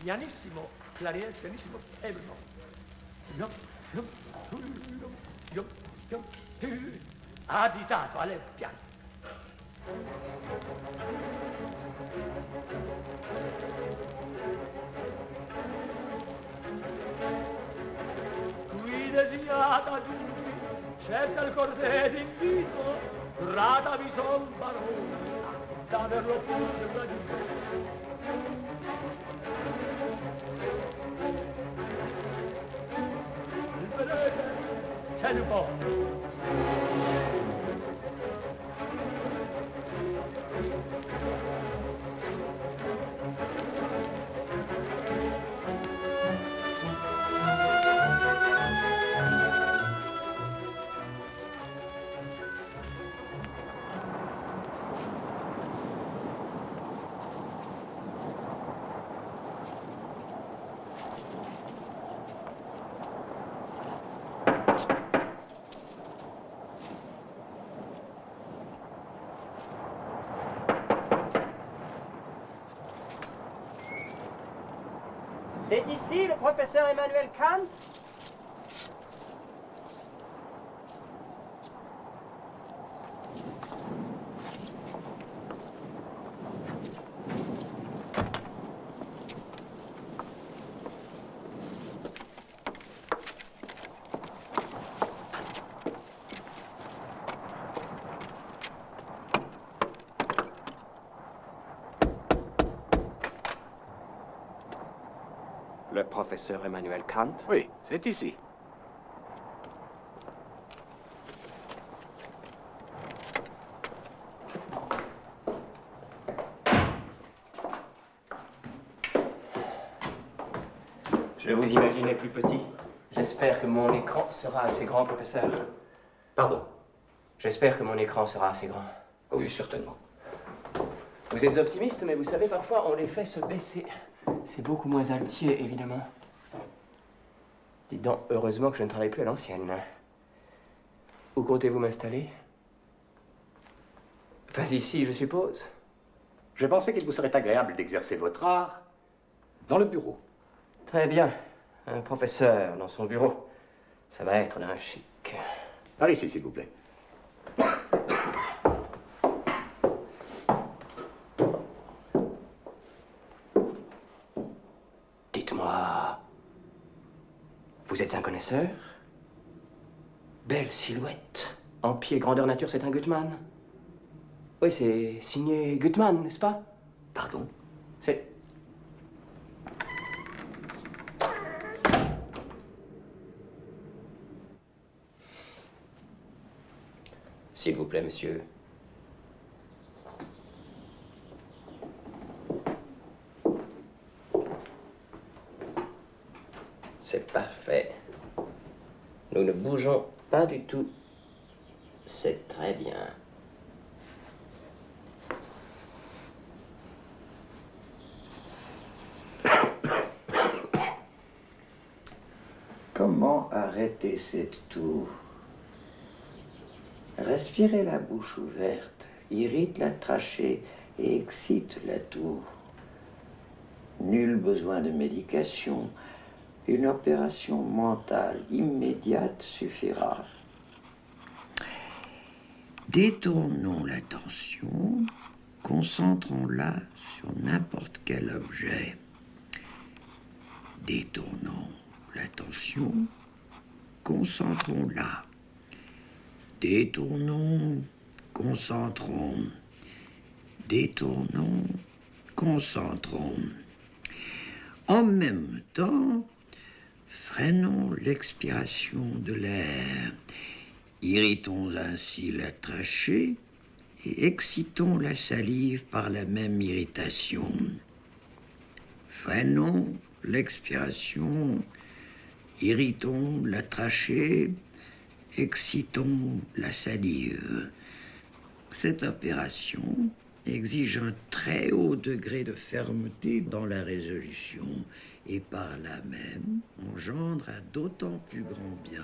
pianissimo, clarinette, pianissimo, e no. Agitato alle piano. Qui designata giunti, cessa il corteo d'invito, radavi son barone, d'averlo pure gradito. Il vedete, c'è un po'. C'est ici le professeur Emmanuel Kant? Le professeur Emmanuel Kant? Oui, c'est ici. Je vous imaginais plus petit. J'espère que mon écran sera assez grand, professeur. Pardon? J'espère que mon écran sera assez grand. Oui, certainement. Vous êtes optimiste, mais vous savez, parfois, on les fait se baisser. C'est beaucoup moins altier, évidemment. Dites donc, heureusement que je ne travaille plus à l'ancienne. Où comptez-vous m'installer? Pas ici, je suppose. Je pensais qu'il vous serait agréable d'exercer votre art dans le bureau. Très bien. Un professeur dans son bureau. Ça va être d'un chic. Par ici, s'il vous plaît. Dites-moi, vous êtes un connaisseur? Belle silhouette. En pied, grandeur nature, c'est un Gutmann. Oui, c'est signé Gutmann, n'est-ce pas? Pardon? C'est... S'il vous plaît, monsieur. C'est parfait. Nous ne bougeons pas du tout. C'est très bien. Comment arrêter cette toux? Respirer la bouche ouverte irrite la trachée et excite la toux. Nul besoin de médication. Une opération mentale immédiate suffira. Détournons l'attention, concentrons-la sur n'importe quel objet. Détournons l'attention, concentrons-la. Détournons, concentrons. Détournons, concentrons. En même temps, freinons l'expiration de l'air. Irritons ainsi la trachée et excitons la salive par la même irritation. Freinons l'expiration, irritons la trachée, excitons la salive. Cette opération exige un très haut degré de fermeté dans la résolution et par là même engendre un d'autant plus grand bien.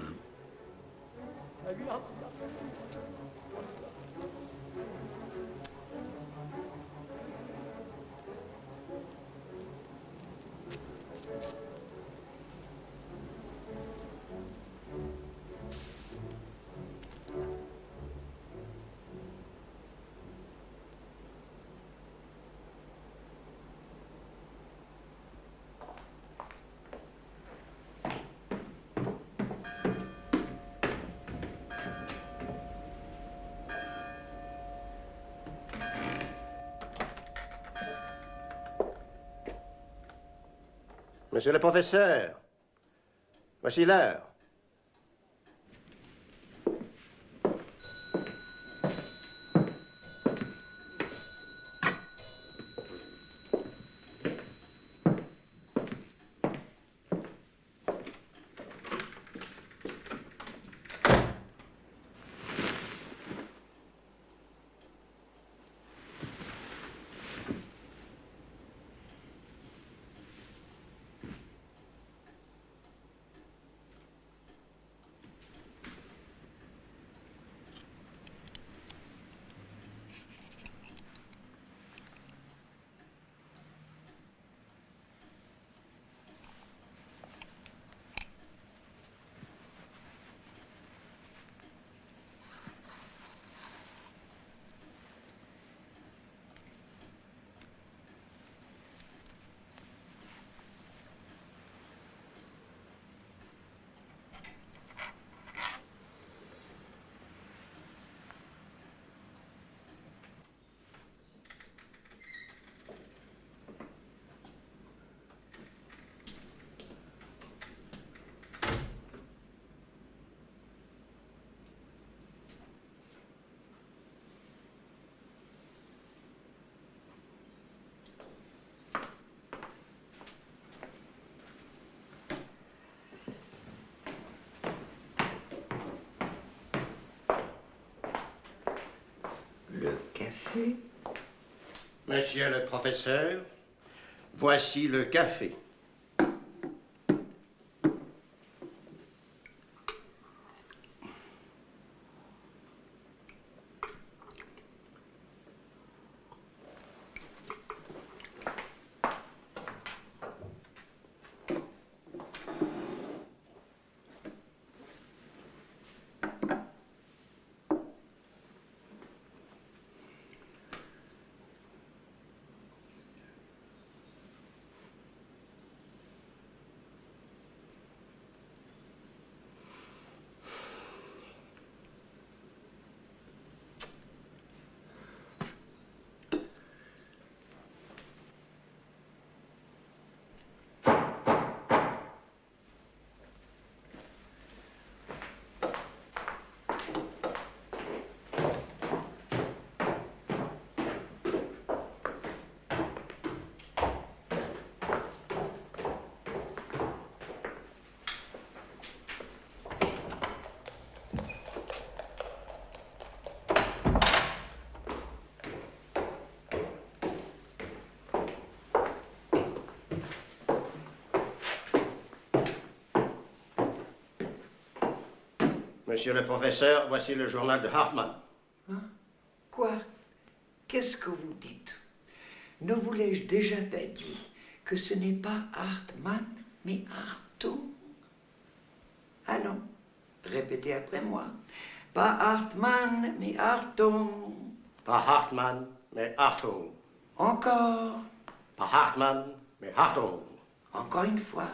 Monsieur le professeur, voici l'heure. Le café? Monsieur le professeur, voici le café. Monsieur le professeur, voici le journal de Hartmann. Hein? Quoi? Qu'est-ce que vous dites? Ne vous l'ai-je déjà pas dit que ce n'est pas Hartmann, mais Hartung? Ah non, répétez après moi. Pas Hartmann, mais Hartung. Pas Hartmann, mais Hartung. Encore. Pas Hartmann, mais Hartung. Encore une fois.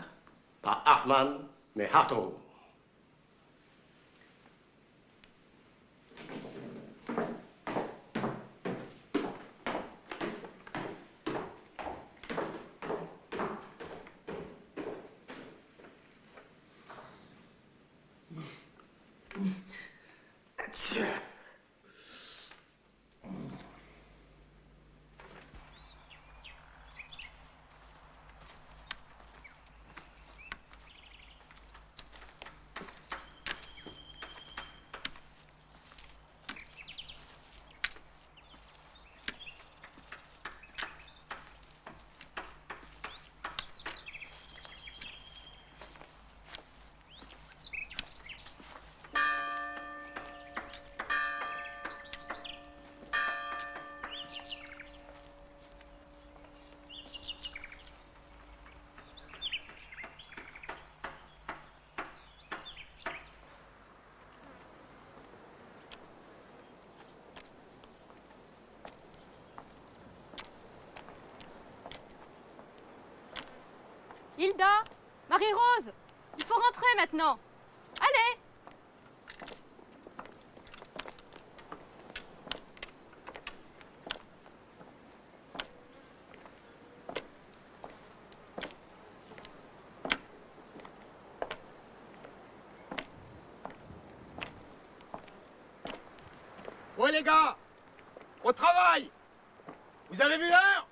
Pas Hartmann, mais Hartung. Hilda, Marie-Rose, il faut rentrer maintenant. Allez! gars! Au travail! Vous avez vu l'heure?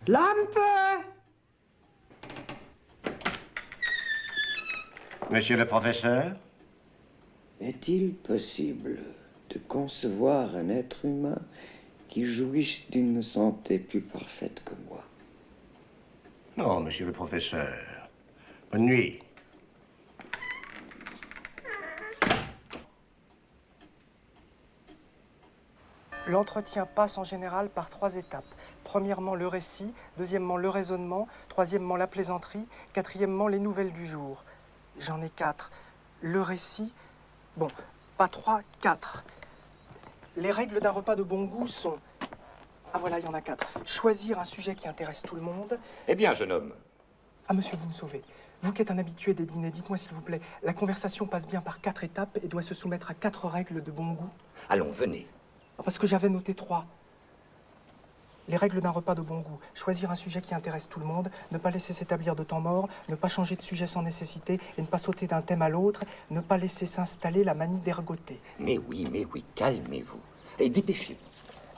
Lampe! Monsieur le professeur? Est-il possible de concevoir un être humain qui jouisse d'une santé plus parfaite que moi? Non, monsieur le professeur. Bonne nuit. L'entretien passe en général par 3 étapes. Premièrement, le récit. Deuxièmement, le raisonnement. Troisièmement, la plaisanterie. Quatrièmement, les nouvelles du jour. J'en ai 4. Le récit. Bon, pas 3, 4. Les règles d'un repas de bon goût sont... Ah voilà, il y en a 4. Choisir un sujet qui intéresse tout le monde. Eh bien, jeune homme. Ah monsieur, vous me sauvez. Vous qui êtes un habitué des dîners, dites-moi s'il vous plaît, la conversation passe bien par 4 étapes et doit se soumettre à 4 règles de bon goût? Allons, venez. Parce que j'avais noté 3. Les règles d'un repas de bon goût. Choisir un sujet qui intéresse tout le monde, ne pas laisser s'établir de temps mort, ne pas changer de sujet sans nécessité et ne pas sauter d'un thème à l'autre, ne pas laisser s'installer la manie d'ergoter. Mais oui, calmez-vous. Et dépêchez-vous.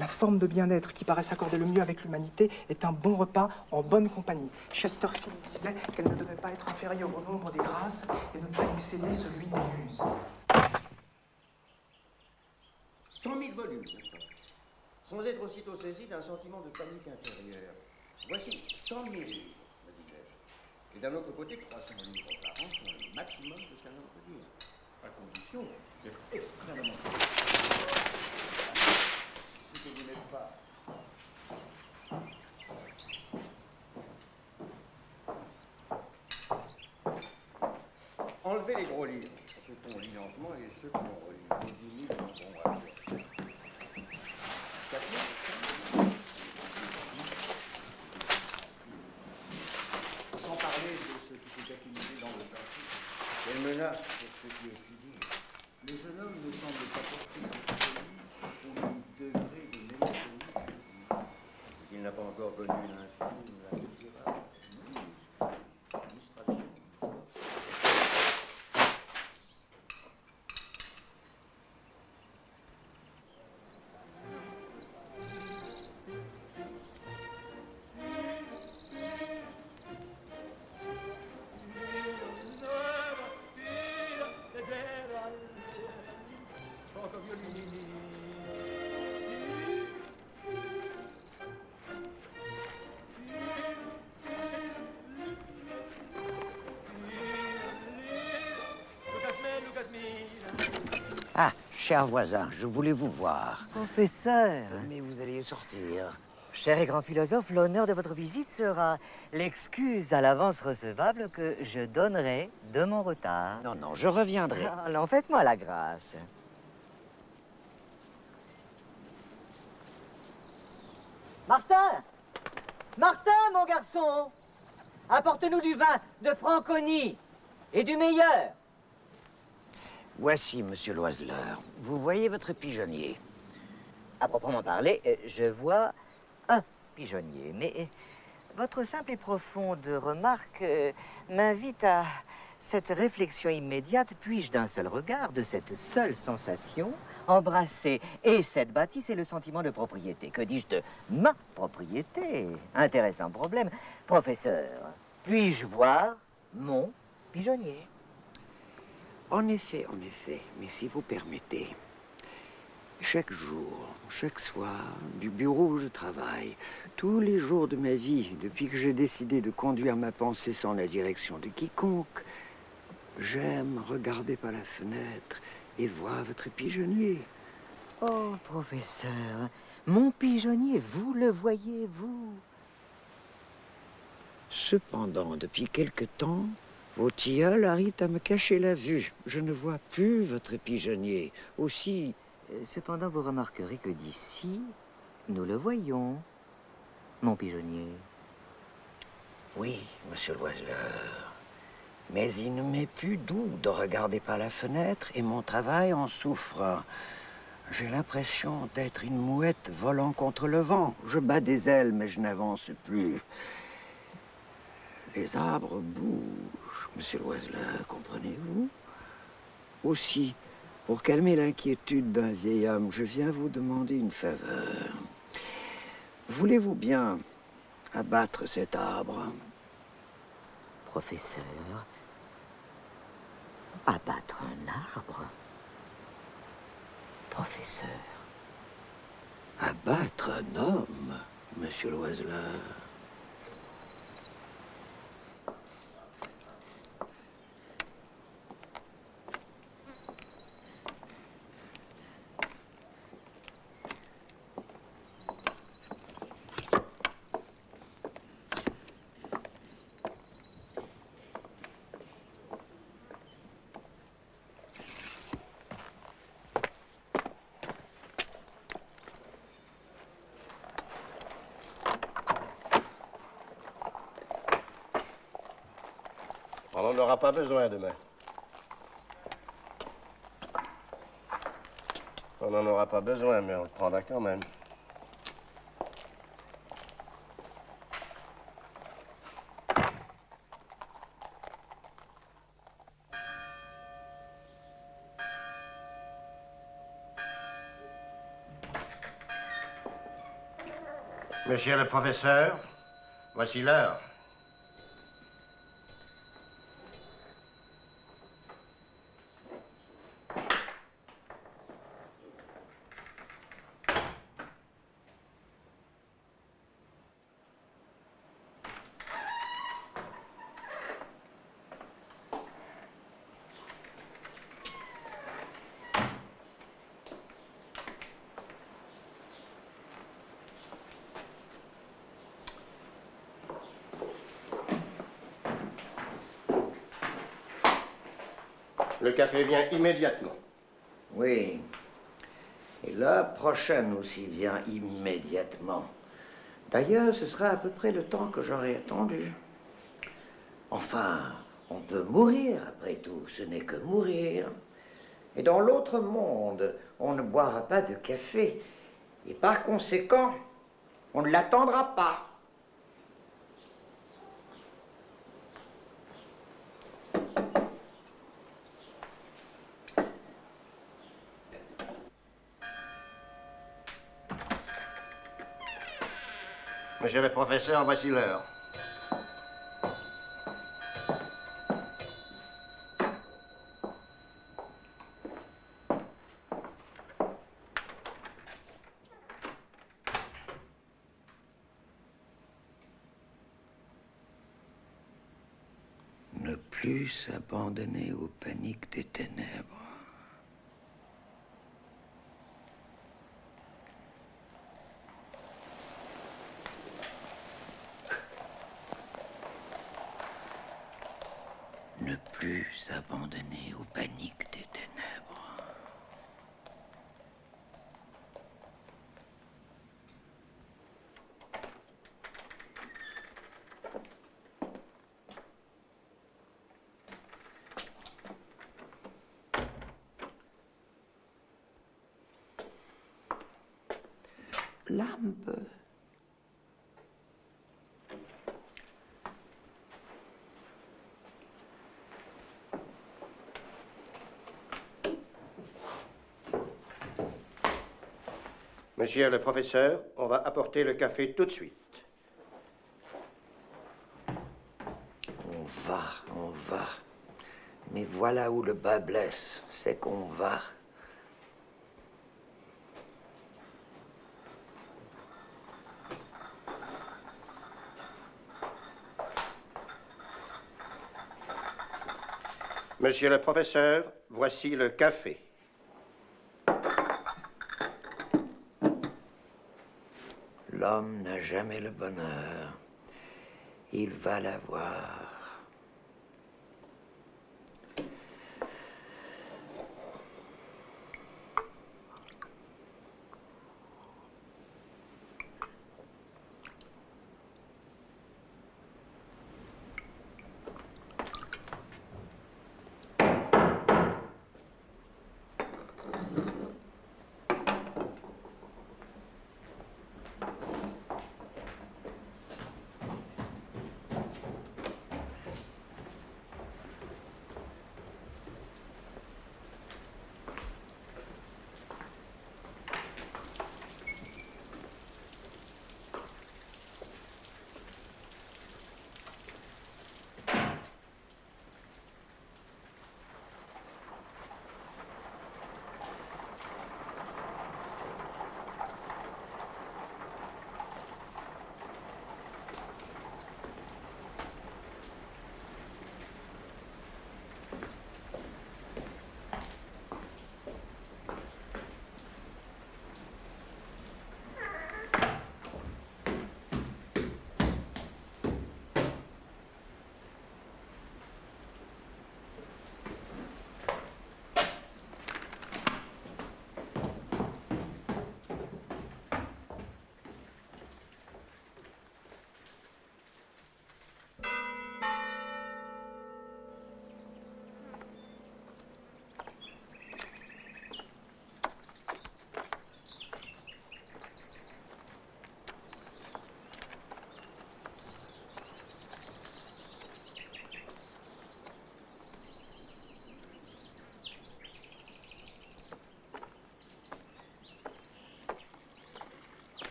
La forme de bien-être qui paraît s'accorder le mieux avec l'humanité est un bon repas en bonne compagnie. Chesterfield disait qu'elle ne devait pas être inférieure au nombre des grâces et ne pas excéder celui des muses. 100 000 volumes, n'est-ce pas? Sans être aussitôt saisi d'un sentiment de panique intérieure. Voici 100 000 livres, me disais-je. Et d'un autre côté, 300 livres par an sont le maximum de ce qu'un homme peut dire. à condition d'être extrêmement ce que vous n'êtes pas. Enlevez les gros livres, ceux qu'on lit lentement et ceux qu'on relit. Les 10 000 sont bons à lire. 4 000. Sans parler de ce qui s'est accumulé dans le passé. Quelle menace pour ceux qui étudient. Le jeune homme ne semble pas porter cette folie au même degré de mélancolie. C'est qu'il n'a pas encore connu l'infime, la misérable, l'administration. Ah, cher voisin, je voulais vous voir. Professeur, Mais vous alliez sortir. cher et grand philosophe, l'honneur de votre visite sera l'excuse à l'avance recevable que je donnerai de mon retard. Non, non, je reviendrai. Alors, faites-moi la grâce. Martin! Martin, mon garçon! Apporte-nous du vin de Franconie et du meilleur. Voici, monsieur Loiseleur. Vous voyez votre pigeonnier. À proprement parler, je vois un pigeonnier, mais votre simple et profonde remarque m'invite à cette réflexion immédiate. Puis-je d'un seul regard, de cette seule sensation, embrasser et cette bâtisse et le sentiment de propriété? Que dis-je de ma propriété? Intéressant problème. Professeur, puis-je voir mon pigeonnier? En effet, mais si vous permettez, chaque jour, chaque soir, du bureau où je travaille, tous les jours de ma vie, depuis que j'ai décidé de conduire ma pensée sans la direction de quiconque, j'aime regarder par la fenêtre et voir votre pigeonnier. Oh, professeur, mon pigeonnier, vous le voyez, vous? Cependant, depuis quelque temps, vos tilleuls arrivent à me cacher la vue. Je ne vois plus votre pigeonnier. Aussi, Cependant, vous remarquerez que d'ici, nous le voyons, mon pigeonnier. oui, monsieur Loiseleur, mais il ne m'est plus doux de regarder par la fenêtre et mon travail en souffre. J'ai l'impression d'être une mouette volant contre le vent. Je bats des ailes, mais je n'avance plus. Les arbres bougent, monsieur Loiseleur, comprenez-vous? Aussi, pour calmer l'inquiétude d'un vieil homme, je viens vous demander une faveur. Voulez-vous bien abattre cet arbre? Professeur, abattre un arbre? Professeur, Abattre un homme, monsieur Loiseleur? On n'en aura pas besoin demain. On n'en aura pas besoin, mais on le prendra quand même. Monsieur le professeur, voici l'heure. Le café vient immédiatement. Oui. Et la prochaine aussi vient immédiatement. D'ailleurs, ce sera à peu près le temps que j'aurais attendu. Enfin, on peut mourir après tout, ce n'est que mourir. Et dans l'autre monde, on ne boira pas de café. Et par conséquent, on ne l'attendra pas. Monsieur le professeur, voici l'heure. Ne plus s'abandonner aux paniques des ténèbres. Ne plus s'abandonner aux paniques des ténèbres. Lampe. Monsieur le professeur, on va apporter le café tout de suite. On va. Mais voilà où le bas blesse, c'est qu'on va. Monsieur le professeur, voici le café. L'homme n'a jamais le bonheur. Il va l'avoir.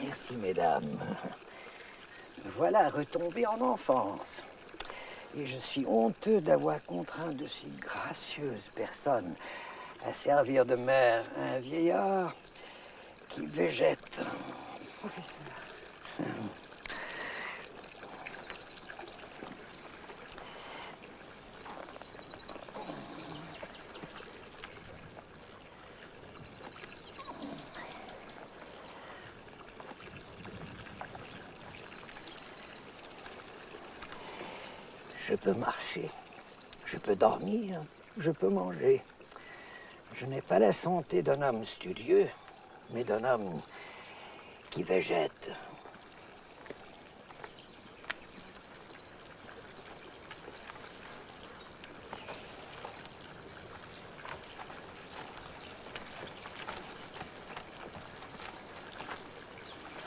Merci, mesdames. Voilà, retombé en enfance. Et je suis honteux d'avoir contraint de si gracieuses personnes à servir de mère à un vieillard qui végète. professeur. Je peux marcher, je peux dormir, je peux manger. Je n'ai pas la santé d'un homme studieux, mais d'un homme qui végète.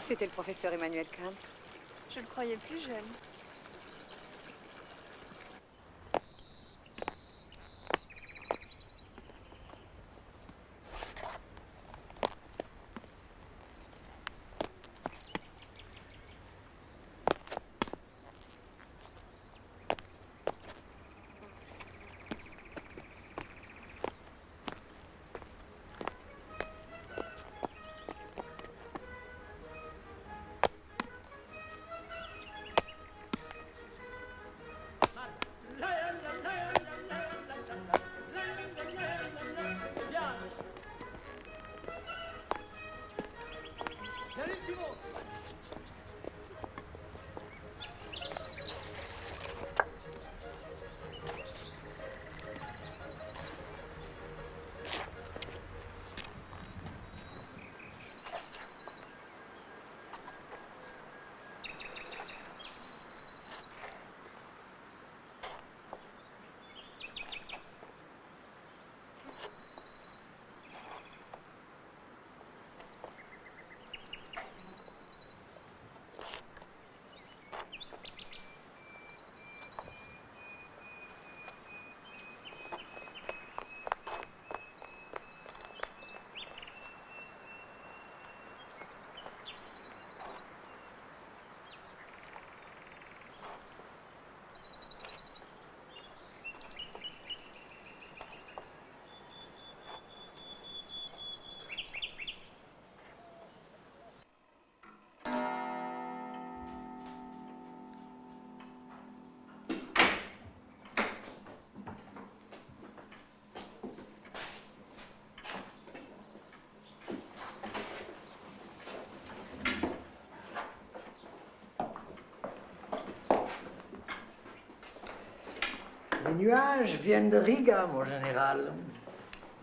C'était le professeur Emmanuel Kant. Je le croyais plus jeune. Les nuages viennent de Riga, mon général.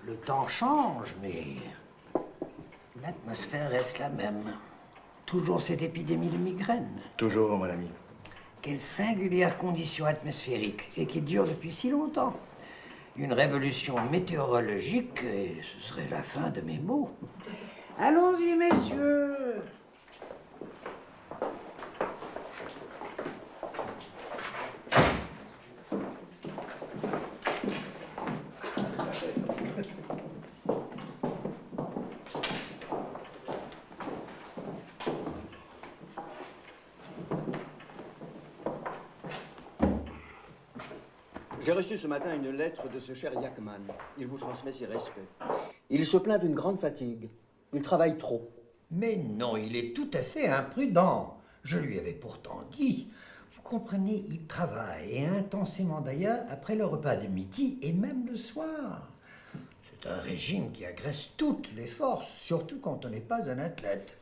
Le temps change, mais l'atmosphère reste la même. Toujours cette épidémie de migraine. Toujours, mon ami. Quelle singulière condition atmosphérique, et qui dure depuis si longtemps. Une révolution météorologique, et ce serait la fin de mes maux. Allons-y, messieurs. J'ai reçu ce matin une lettre de ce cher Yakman. Il vous transmet ses respects. Il se plaint d'une grande fatigue. Il travaille trop. Mais non, il est tout à fait imprudent. Je lui avais pourtant dit. Vous comprenez, il travaille, et intensément d'ailleurs, après le repas de midi et même le soir. C'est un régime qui agresse toutes les forces, surtout quand on n'est pas un athlète.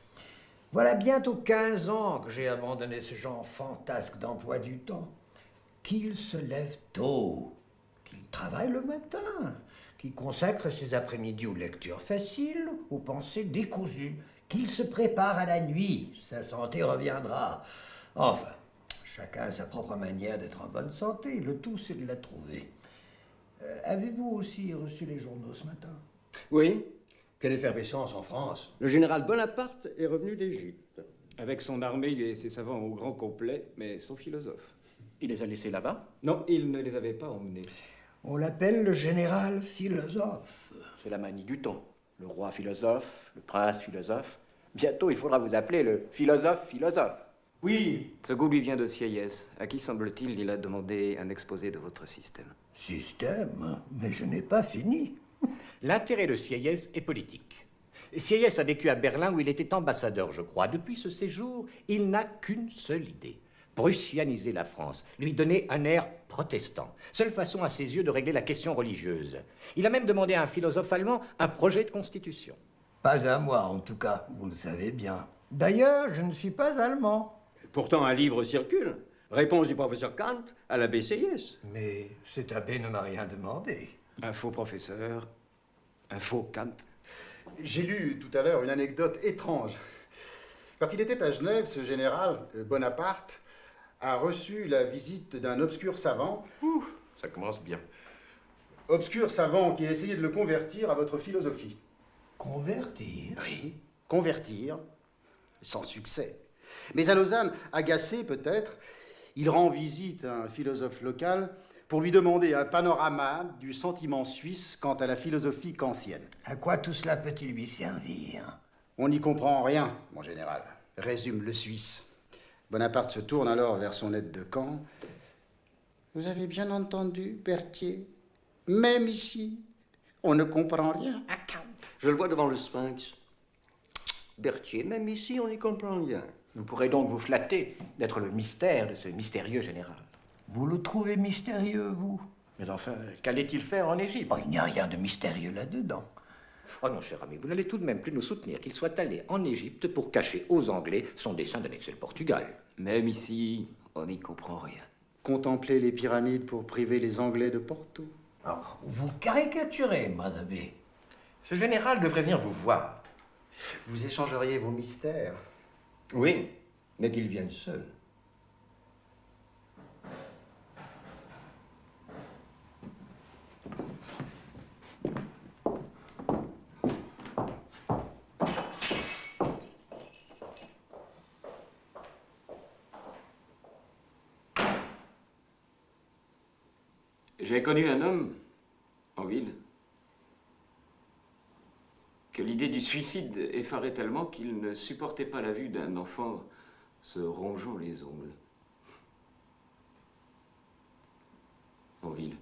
Voilà bientôt 15 ans que j'ai abandonné ce genre fantasque d'emploi du temps. Qu'il se lève tôt, qu'il travaille le matin, qu'il consacre ses après-midi aux lectures faciles, aux pensées décousues, qu'il se prépare à la nuit, sa santé reviendra. Enfin, chacun a sa propre manière d'être en bonne santé, le tout c'est de la trouver. Avez-vous aussi reçu les journaux ce matin? Oui. Quelle effervescence en France. Le général Bonaparte est revenu d'Égypte. Avec son armée et ses savants au grand complet, mais sans philosophe. Il les a laissés là-bas? Non, il ne les avait pas emmenés. On l'appelle le général philosophe. C'est la manie du temps. Le roi philosophe, le prince philosophe. Bientôt, il faudra vous appeler le philosophe. Oui. Ce goût lui vient de Sieyès. À qui semble-t-il, il a demandé un exposé de votre système? Système? Mais je n'ai pas fini. L'intérêt de Sieyès est politique. Sieyès a vécu à Berlin où il était ambassadeur, je crois. Depuis ce séjour, il n'a qu'une seule idée. Prussianiser la France, lui donner un air protestant. Seule façon à ses yeux de régler la question religieuse. Il a même demandé à un philosophe allemand un projet de constitution. Pas à moi, en tout cas, vous le savez bien. D'ailleurs, je ne suis pas allemand. Pourtant, un livre circule. Réponse du professeur Kant à l'abbé Sieyès. Mais cet abbé ne m'a rien demandé. Un faux professeur, un faux Kant. J'ai lu tout à l'heure une anecdote étrange. Quand il était à Genève, ce général, Bonaparte, a reçu la visite d'un obscur savant. Ça commence bien. Obscur savant qui a essayé de le convertir à votre philosophie. Convertir? Oui, convertir, sans succès. Mais à Lausanne, agacé peut-être, il rend visite à un philosophe local pour lui demander un panorama du sentiment suisse quant à la philosophie kantienne. À quoi tout cela peut-il lui servir? On n'y comprend rien, mon général, résume le Suisse. Bonaparte se tourne alors vers son aide de camp. Vous avez bien entendu, Berthier? Même ici, on ne comprend rien à Kant. Je le vois devant le Sphinx. Berthier, même ici, on n'y comprend rien. Vous pourrez donc vous flatter d'être le mystère de ce mystérieux général. Vous le trouvez mystérieux, vous? Mais enfin, qu'allait-il faire en Égypte? Oh, il n'y a rien de mystérieux là-dedans. Oh non, cher ami, vous n'allez tout de même plus nous soutenir qu'il soit allé en Égypte pour cacher aux Anglais son dessein d'annexer le Portugal. Même ici, on n'y comprend rien. Contempler les pyramides pour priver les Anglais de Porto. Alors, vous caricaturez, madame. Ce général devrait venir vous voir. Vous échangeriez vos mystères. Oui, mais qu'il vienne seul. J'ai connu un homme, en ville, que l'idée du suicide effarait tellement qu'il ne supportait pas la vue d'un enfant se rongeant les ongles. En ville.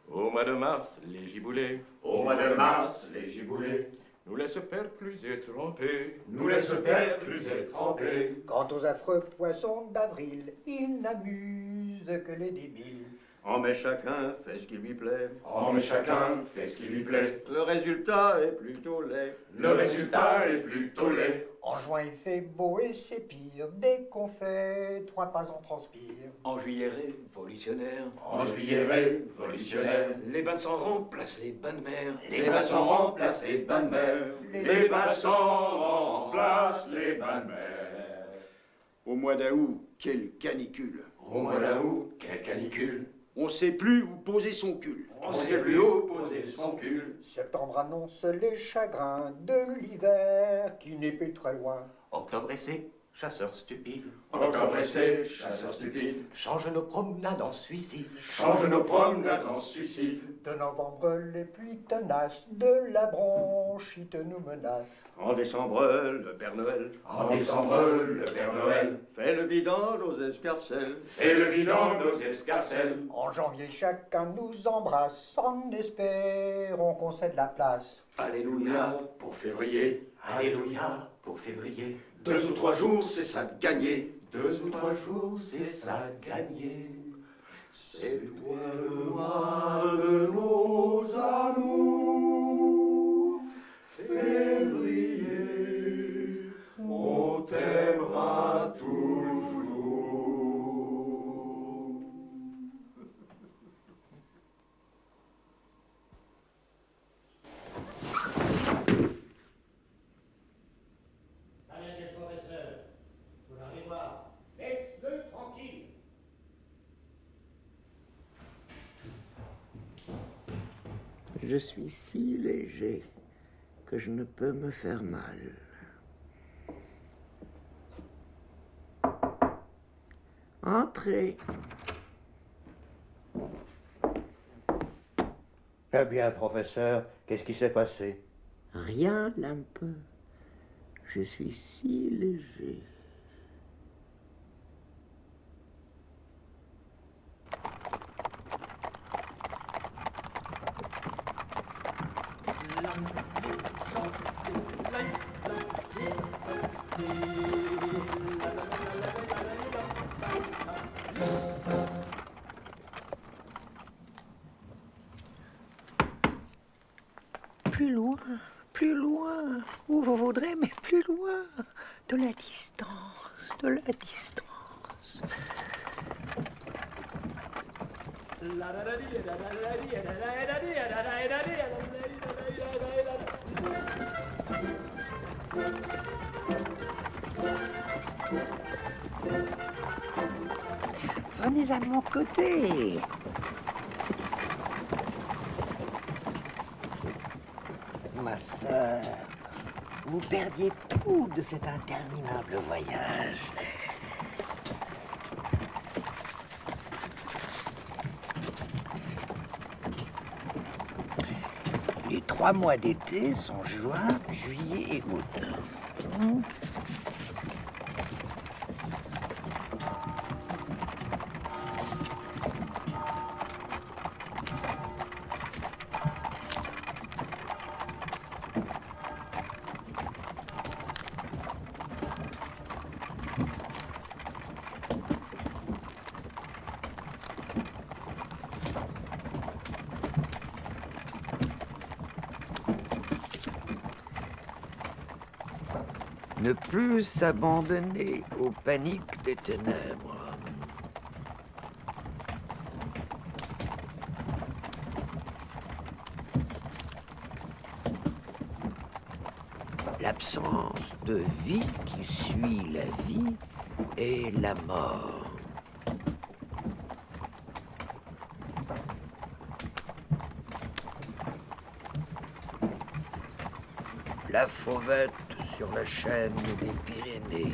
Au mois de mars, les giboulées. Au mois de mars, les giboulées Nous laissent percluser trempés. nous laissent percluser trempés. Quant aux affreux poissons d'avril, ils n'amusent que les débiles. En mai, chacun fait ce qui lui plaît. En mai, chacun fait ce qui lui plaît. Le résultat est plutôt laid. Le résultat est plutôt laid. En juin, il fait beau et c'est pire. Dès qu'on fait 3 pas, on transpire. En juillet révolutionnaire. En juillet révolutionnaire. Les bassins remplacent les bains de mer. Les bassins remplacent les bains de mer. Les bassins remplacent les bains de mer. Au mois d'août, quelle canicule. Au mois d'août, quelle canicule. On ne sait plus où poser son cul. On sait plus où poser son cul. Septembre annonce les chagrins de l'hiver qui n'est plus très loin. Octobre essai, chasseurs stupides. Octobre essai, chasseurs stupides. Change nos promenades en suicide. Change nos promenades en suicide. De novembre, les pluies tenaces de la bronchite nous menacent. En décembre, le Père Noël. En décembre, le Père Noël. Fait le vide dans nos escarcelles. Et le vide dans nos escarcelles. En janvier, chacun nous embrasse en espérant qu'on cède la place. Alléluia pour février. Alléluia pour février. 2 ou 3 jours, c'est ça de gagner. 2 ou 3 jours, c'est ça gagné. C'est toi le roi de nos amours. Février, on t'aimera toujours. Allez, monsieur le professeur, vous l'allez voir. Laisse-le tranquille. Je suis si léger que je ne peux me faire mal. Entrez. Eh bien, professeur, qu'est-ce qui s'est passé? Rien un peu. Je suis si léger. Plus loin, où vous voudrez, mais plus loin, de la distance, de la distance. Venez à mon côté. Ma sœur, vous perdiez tout de cet interminable voyage. Les 3 mois d'été sont juin, juillet et août. Ne plus s'abandonner aux paniques des ténèbres. L'absence de vie qui suit la vie et la mort. La fauvette sur la chaîne des Pyrénées.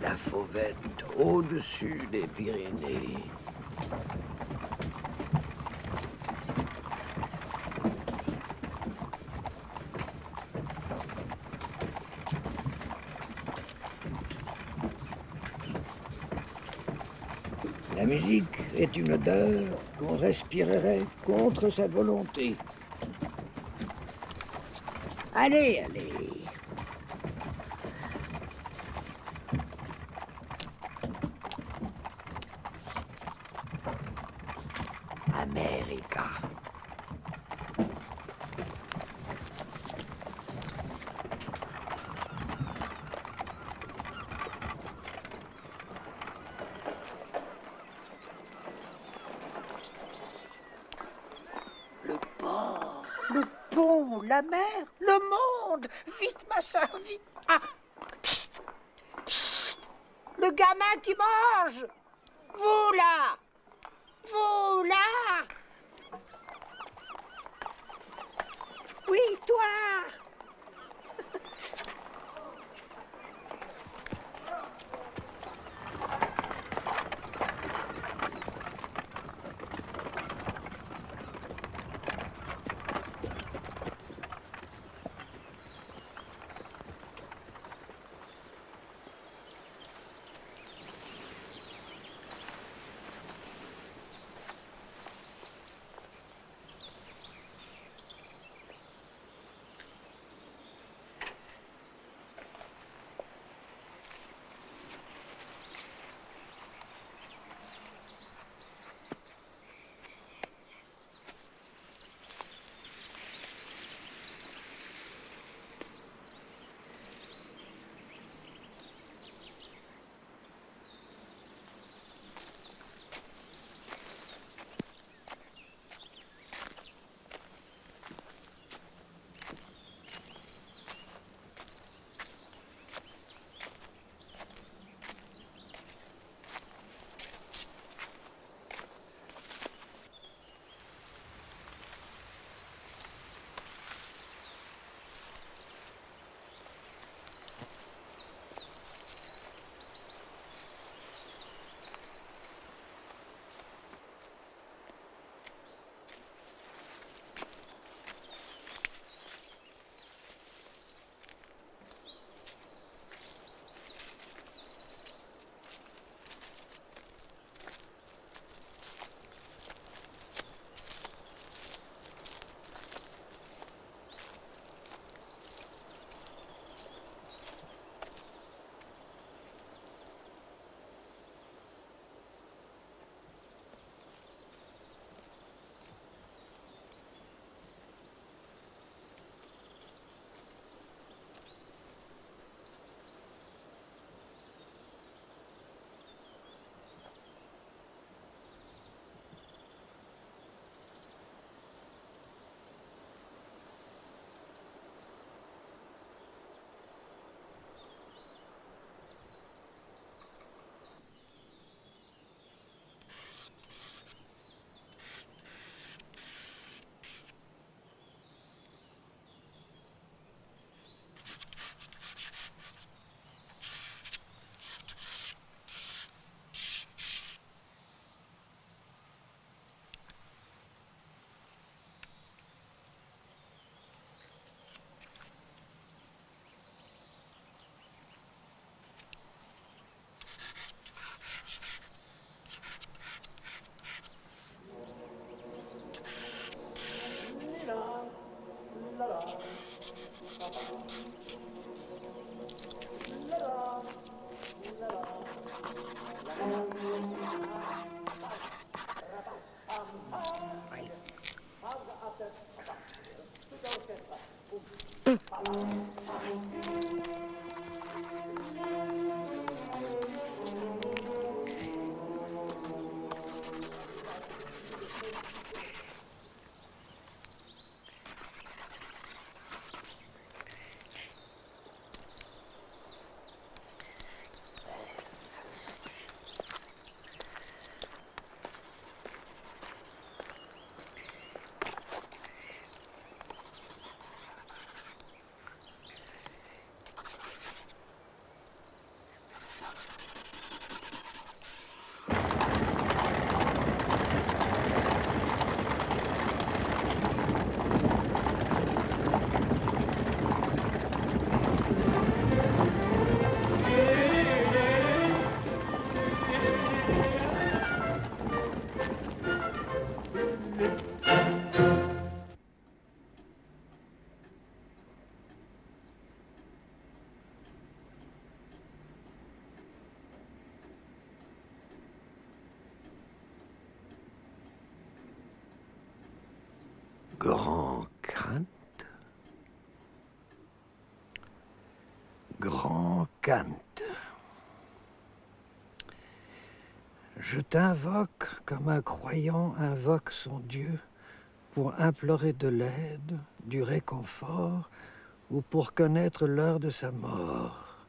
La fauvette au-dessus des Pyrénées. La musique est une odeur qu'on respirerait contre sa volonté. Allez, allez. America. Le pont, la mer, le monde. Vite, ma soeur, vite. Ah. Psst, psst. Le gamin qui mange. Vous là. Vous là. Oui, toi. Grand Kant. Grand Kant. Je t'invoque comme un croyant invoque son Dieu pour implorer de l'aide, du réconfort ou pour connaître l'heure de sa mort.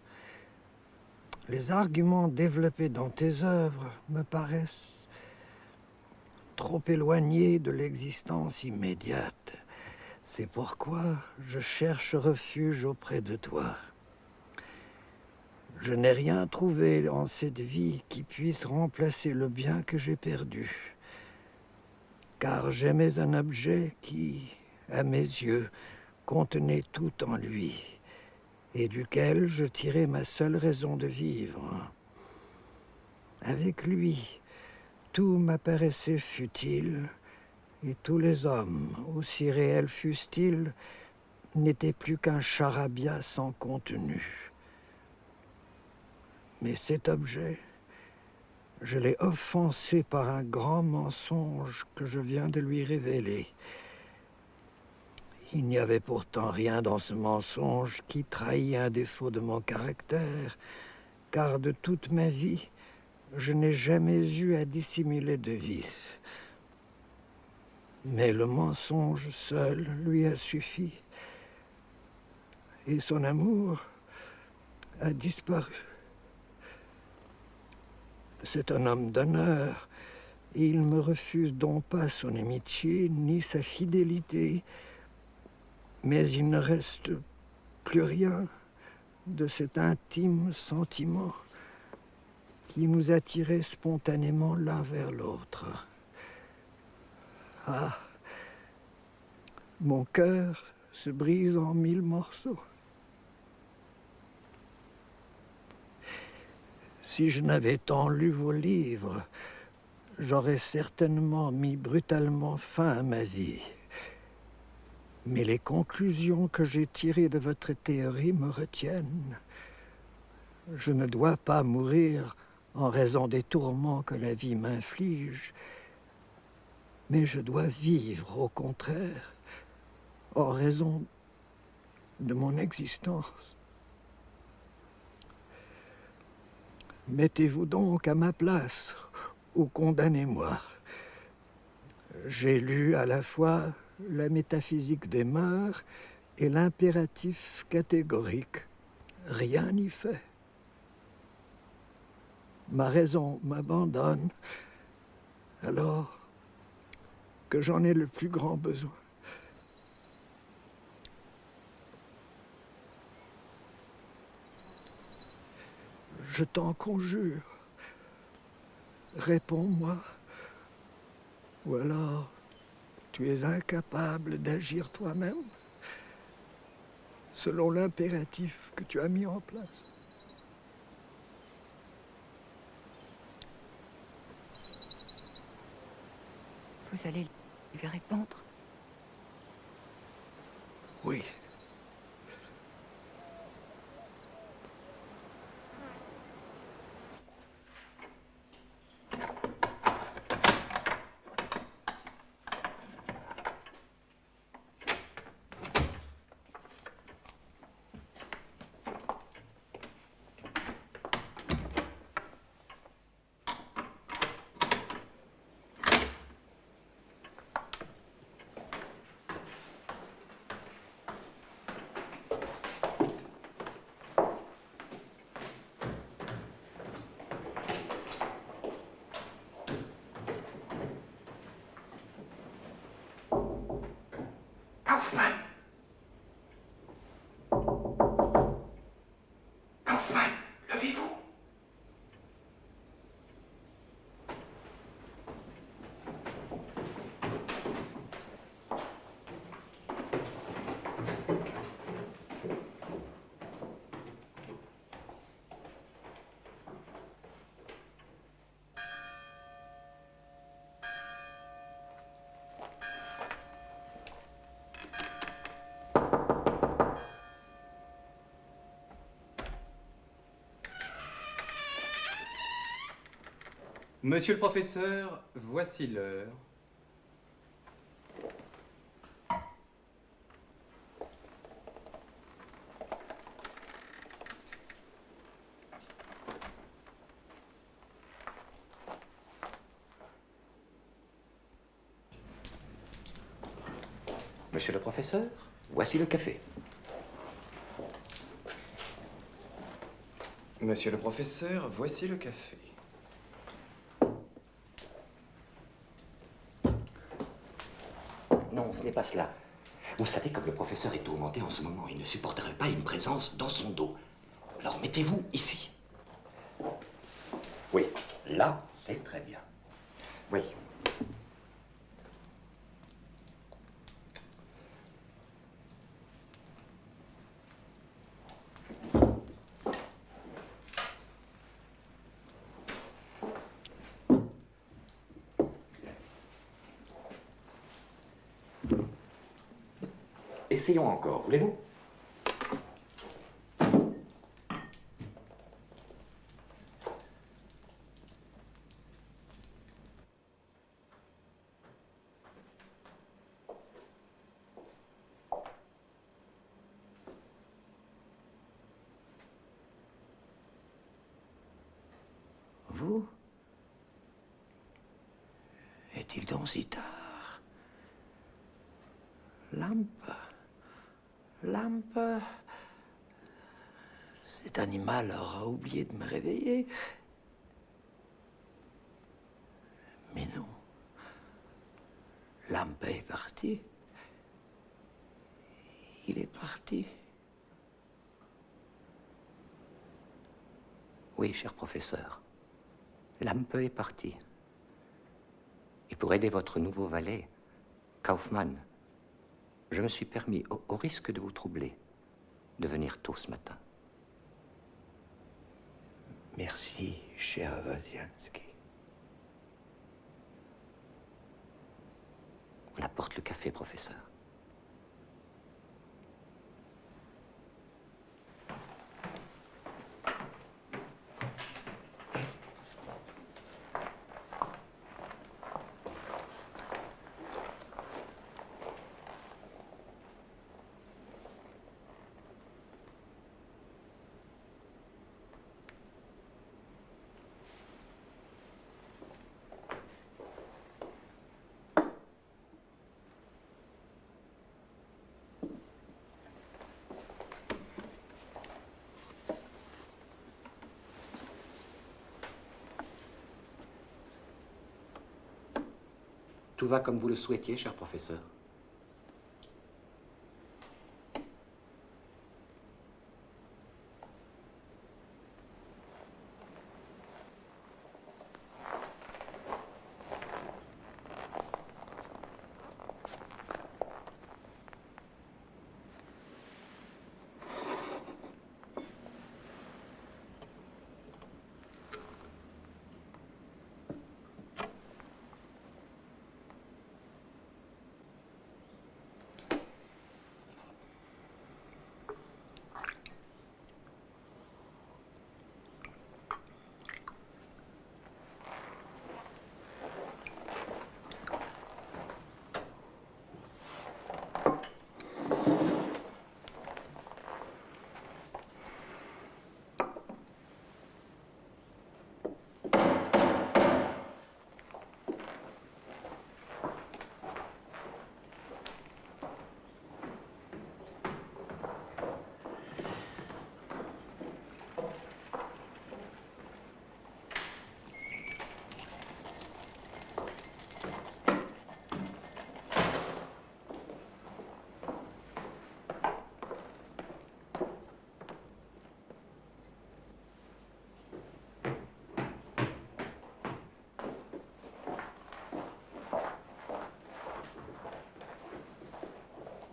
Les arguments développés dans tes œuvres me paraissent trop éloignés de l'existence immédiate. C'est pourquoi je cherche refuge auprès de toi. Je n'ai rien trouvé en cette vie qui puisse remplacer le bien que j'ai perdu, car j'aimais un objet qui, à mes yeux, contenait tout en lui, et duquel je tirais ma seule raison de vivre. Avec lui, tout m'apparaissait futile, et tous les hommes, aussi réels fussent-ils, n'étaient plus qu'un charabia sans contenu. Mais cet objet, je l'ai offensé par un grand mensonge que je viens de lui révéler. Il n'y avait pourtant rien dans ce mensonge qui trahît un défaut de mon caractère, car de toute ma vie, je n'ai jamais eu à dissimuler de vice. Mais le mensonge seul lui a suffi, et son amour a disparu. C'est un homme d'honneur, et il me refuse donc pas son amitié ni sa fidélité, mais il ne reste plus rien de cet intime sentiment qui nous attirait spontanément l'un vers l'autre. Ah, mon cœur se brise en 1000 morceaux. Si je n'avais tant lu vos livres, j'aurais certainement mis brutalement fin à ma vie. Mais les conclusions que j'ai tirées de votre théorie me retiennent. Je ne dois pas mourir en raison des tourments que la vie m'inflige, mais je dois vivre, au contraire, en raison de mon existence. Mettez-vous donc à ma place ou condamnez-moi. J'ai lu à la fois la métaphysique des mœurs et l'impératif catégorique. Rien n'y fait. Ma raison m'abandonne alors que j'en ai le plus grand besoin. Je t'en conjure, réponds-moi, ou alors tu es incapable d'agir toi-même selon l'impératif que tu as mis en place. Vous allez lui répondre? Oui. Monsieur le professeur, voici l'heure. Monsieur le professeur, voici le café. Monsieur le professeur, voici le café. Non, ce n'est pas cela. Vous savez, comme le professeur est tourmenté en ce moment, il ne supporterait pas une présence dans son dos. Alors mettez-vous ici. Oui, là, c'est très bien. Oui. Essayons encore, voulez-vous? Vous? Est-il donc si tard? Lampe. Lampe. Cet animal aura oublié de me réveiller. Mais non. Lampe est parti. Il est parti. Oui, cher professeur. Lampe est parti. Et pour aider votre nouveau valet, Kaufmann, je me suis permis, au risque de vous troubler, de venir tôt ce matin. Merci, cher Wojciechowski. On apporte le café, professeur. Tout va comme vous le souhaitiez, cher professeur.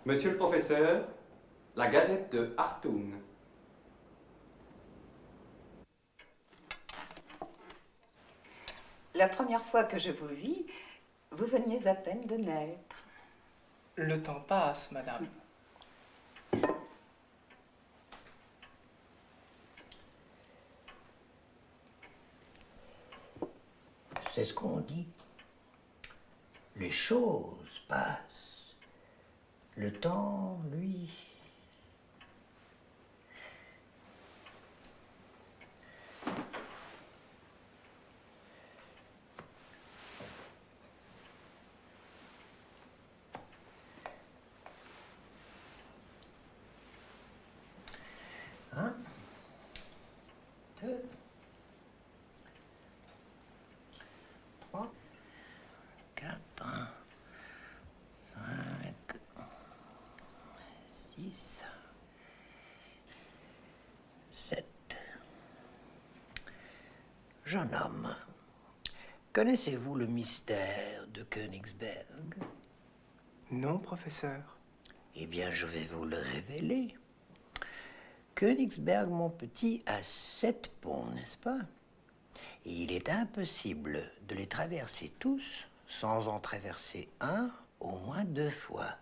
Monsieur le professeur, la Gazette de Hartung. La première fois que je vous vis, vous veniez à peine de naître. Le temps passe, madame. C'est ce qu'on dit. Les choses passent. Le temps, lui... Un, deux, trois, quatre, cinq, six, sept. Jeune homme, connaissez-vous le mystère de Königsberg? Non, professeur. Eh bien, je vais vous le révéler. Königsberg, mon petit, a 7 ponts, n'est-ce pas? Et il est impossible de les traverser tous sans en traverser un au moins 2 fois.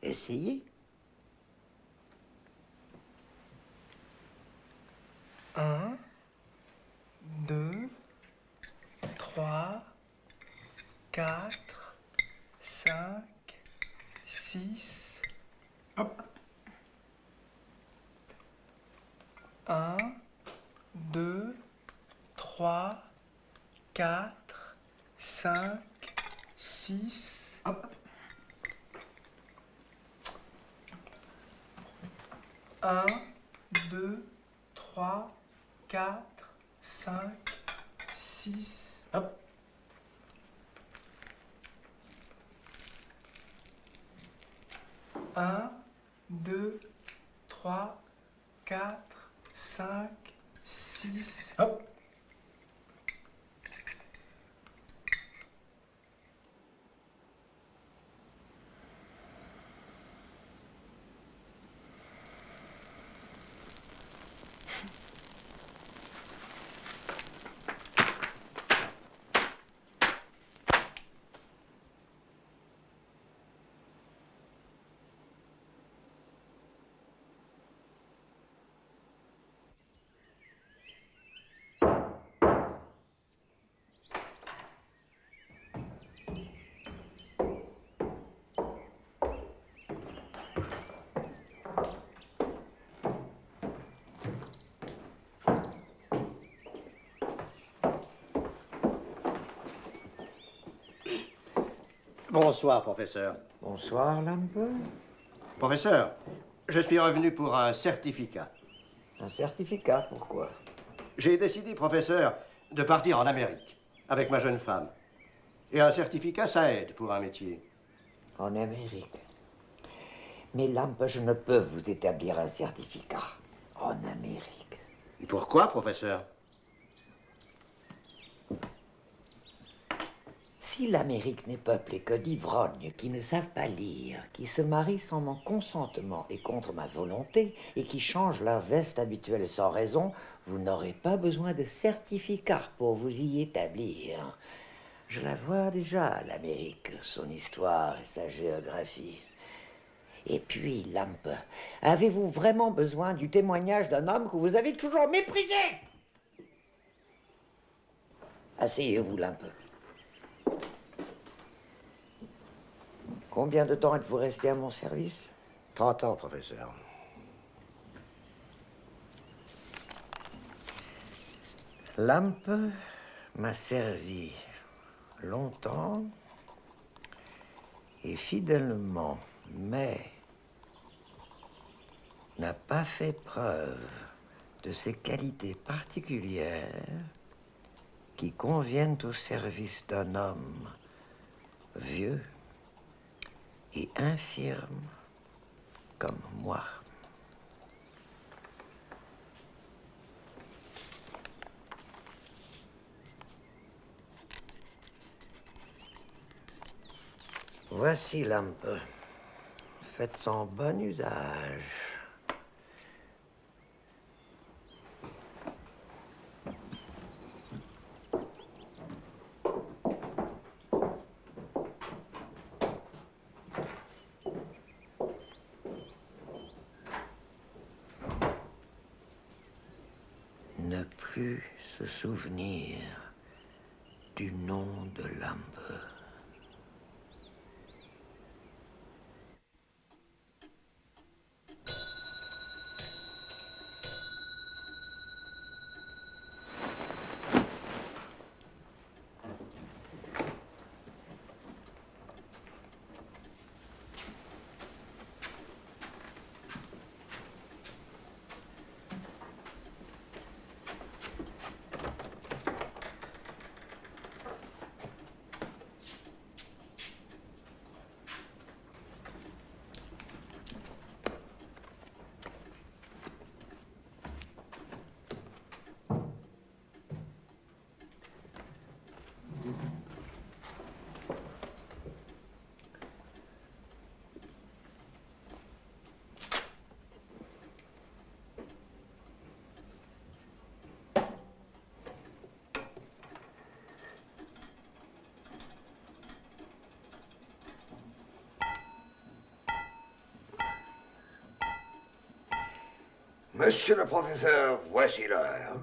Essayez. 1, 2, 3, 4, 5, 6. Hop. 1, 2, 3, 4, 5, 6. Hop. 1, 2, 3, 4, 5, 6. Hop. 1, 2, 3, 4, 5, 6. Hop. Bonsoir, professeur. Bonsoir, Lampe. Professeur, je suis revenu pour un certificat. Un certificat, pourquoi? J'ai décidé, professeur, de partir en Amérique avec ma jeune femme. Et un certificat, ça aide pour un métier. En Amérique. Mais Lampe, je ne peux vous établir un certificat en Amérique. Et pourquoi, professeur? Si l'Amérique n'est peuplée que d'ivrognes qui ne savent pas lire, qui se marient sans mon consentement et contre ma volonté, et qui changent leur veste habituelle sans raison, vous n'aurez pas besoin de certificat pour vous y établir. Je la vois déjà, l'Amérique, son histoire et sa géographie. Et puis, Lampe, avez-vous vraiment besoin du témoignage d'un homme que vous avez toujours méprisé? Asseyez-vous, Lampe. Combien de temps êtes-vous resté à mon service? 30 ans, professeur. Lampe m'a servi longtemps et fidèlement, mais n'a pas fait preuve de ces qualités particulières qui conviennent au service d'un homme vieux et infirme comme moi. Voici Lampe. Faites en bon usage. Ne plus cru se souvenir du nom de l'âme. Monsieur le professeur, voici l'heure.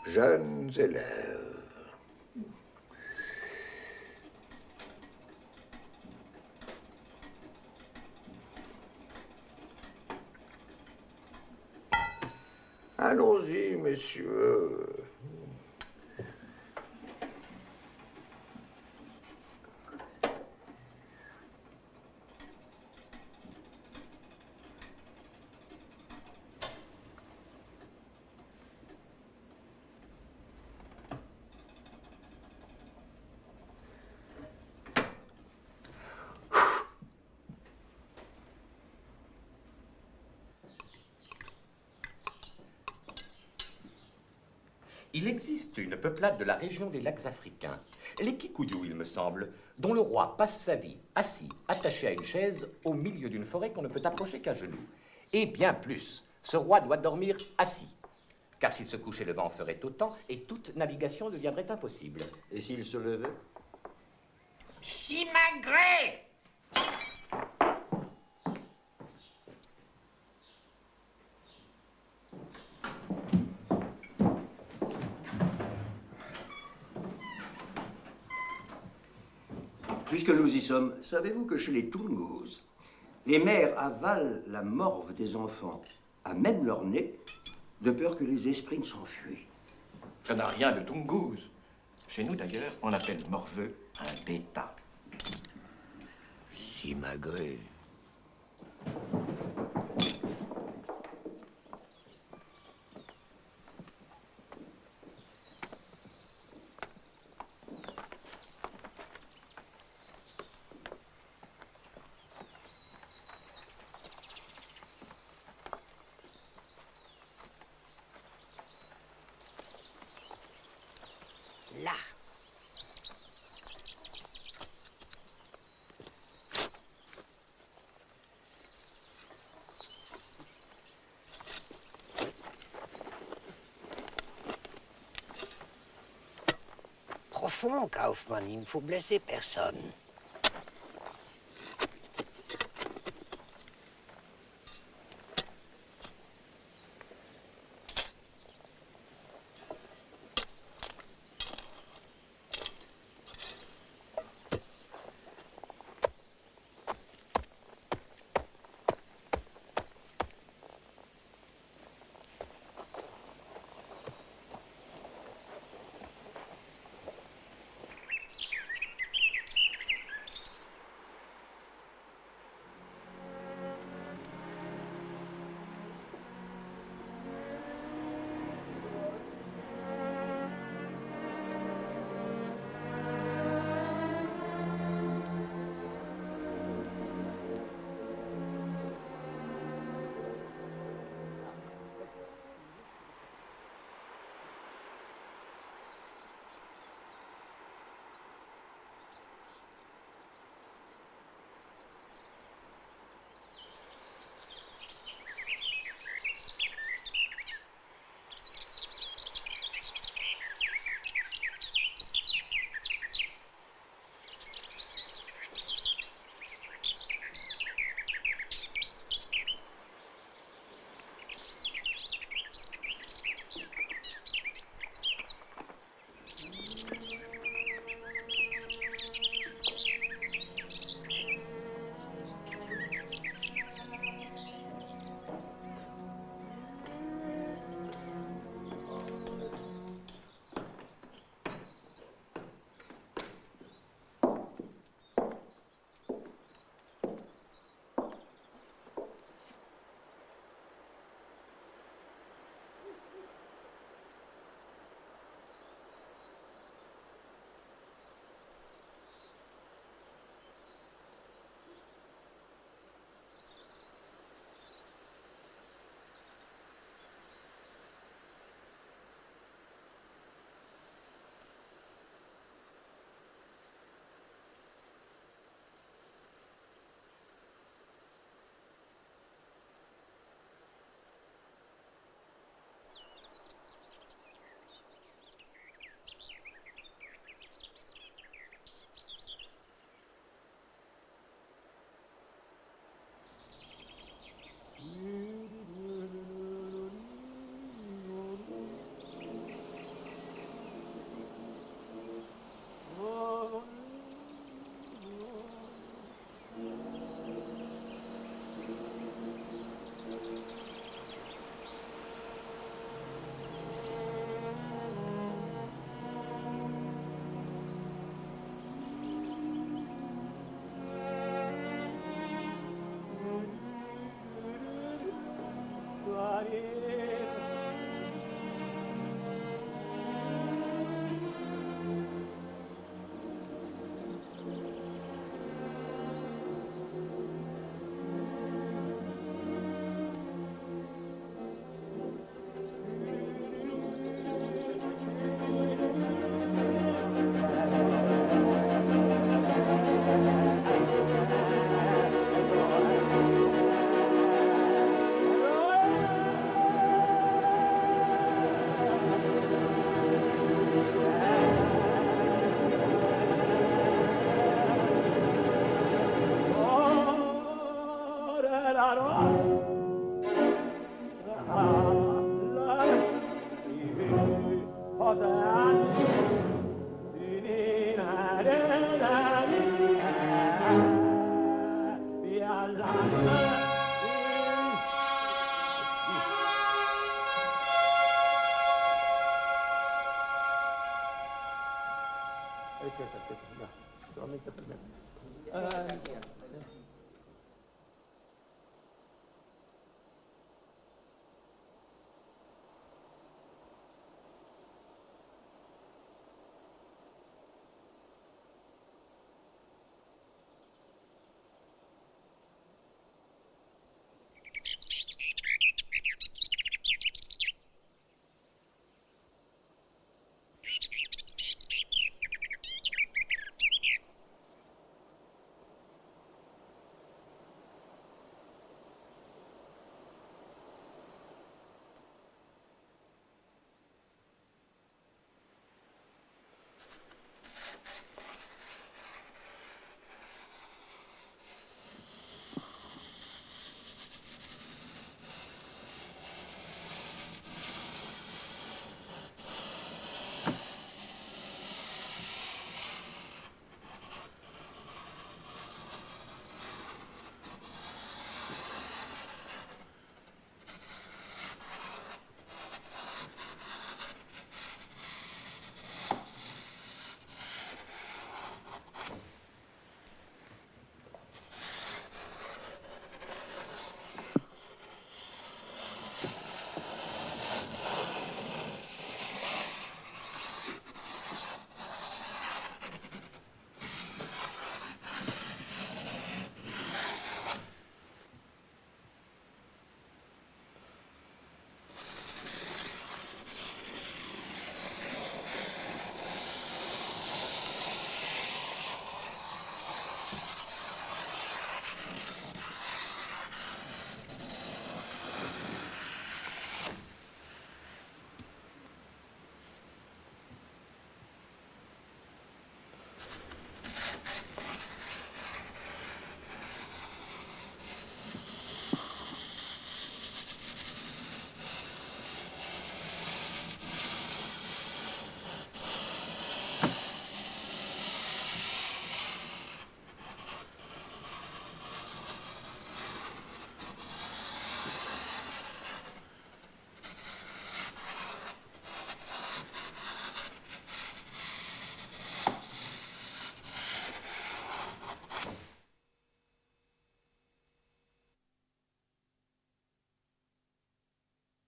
Jeunes élèves. Allons-y, messieurs. Il existe une peuplade de la région des lacs africains, les Kikuyu, il me semble, dont le roi passe sa vie assis, attaché à une chaise, au milieu d'une forêt qu'on ne peut approcher qu'à genoux. Et bien plus, ce roi doit dormir assis, car s'il se couchait, le vent ferait autant et toute navigation deviendrait impossible. Et s'il se levait? Simagrée! Puisque nous y sommes, savez-vous que chez les Tungus, les mères avalent la morve des enfants à même leur nez, de peur que les esprits ne s'enfuient? Ça n'a rien de Tungus. Chez nous, d'ailleurs, on appelle morveux un bêta. Simagrée. Là. Profond, Kaufmann, il ne faut blesser personne. Solamente per me.